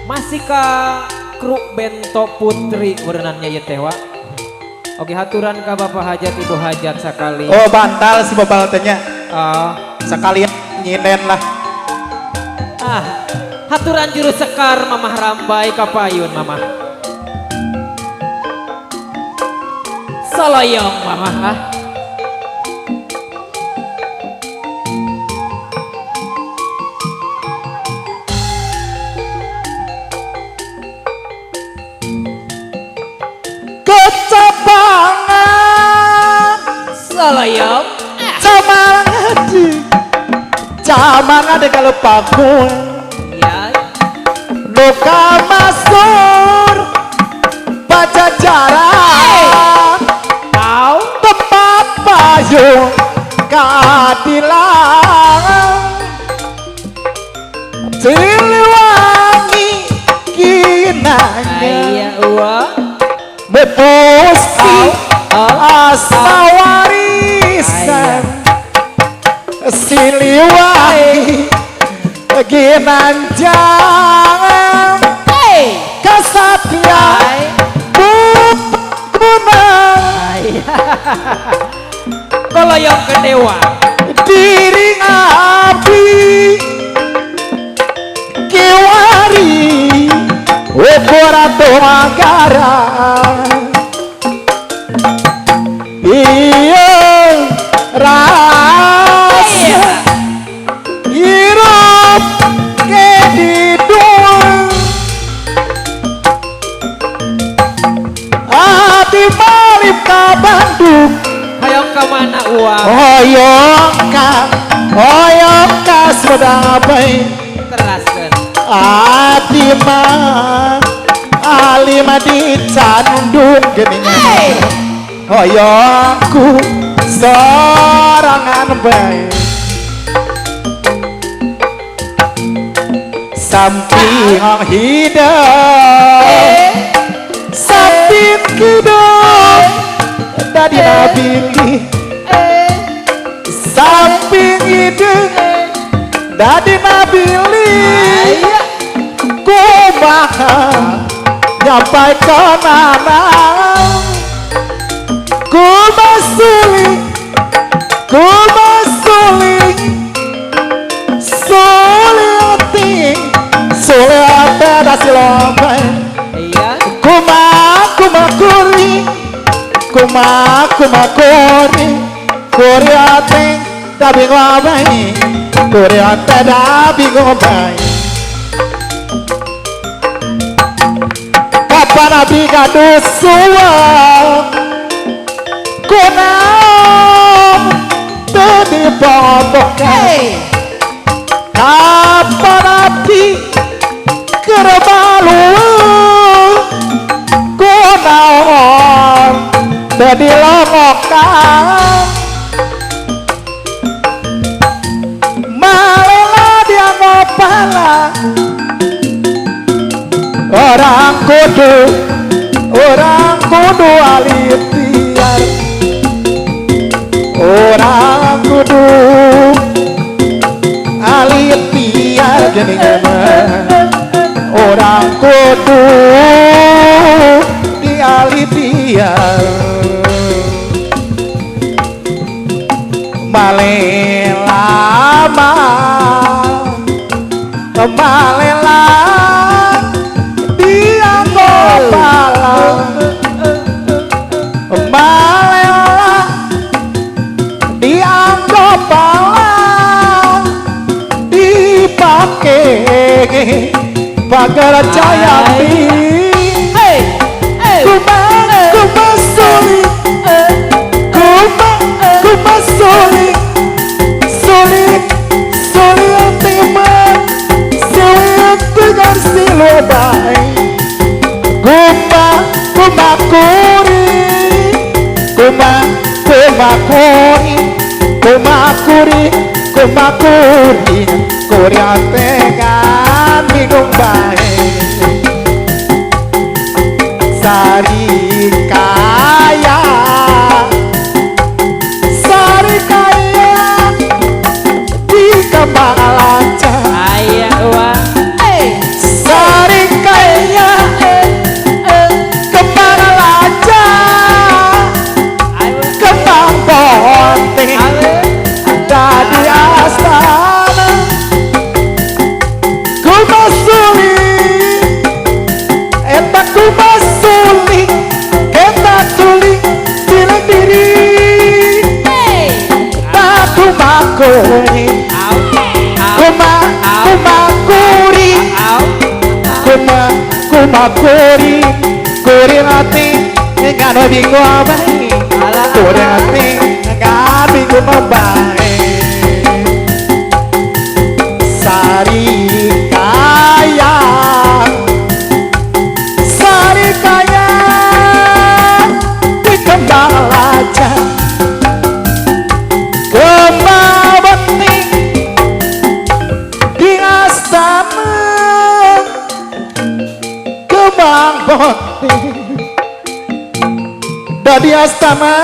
masih ka kru bento putri berenannya ya tewa. Oke haturan ka bapak hajat ibu hajat sekali. Oh bantal si bapak tanya. Sekalian nyinen lah. Haturan juru sekar mamah rambai kapayun mamah. Soloyong mamah Soloyong Jaman ada kalau pakun ya luka masur baca jarak kau tempat payung keadilan Siliwangi kinanya iya uang mepusi asa warisan Siliwangi ginanjang kesatria bukunang Soloyong kedewa diri abdi kiwari Ukurato magara iya rasa hirup kedidung hati malip ka Bandung hayong kemana uang hoyong ka sudah baik teraskan hati mah alima di candung geningan hoyongku sorangan baik samping hidup samping hidup tadi nabili samping hidup tadi nabili kumaha nyampai ke mana kumasuli suliati dasi lombai iya kumakuri kuriate dabi ngobai kuriate dabi ngobai kapan nabi gaduh suwang kunam tadi botok kapan nabi kerbalu kunaon tadi lomokan malela dia ngopala orang kudu alitiar orang kudu alitiar gini orang kudu dialitiar malelama malela dia ngopala malela dia ngopala dipakai pagar cayanti kumasuli sulit timan sulit dengan silodai kumakuri Korea tegan minum baik sari kaya di kemalanca ayah uang sari kuri Au, au, kuma kuri au. kuma kuri hati ngano bingung abai Alah, kuri hati ngano bingung abai sari kaya di kembang laja kembang bening di astana kembang bening dari astana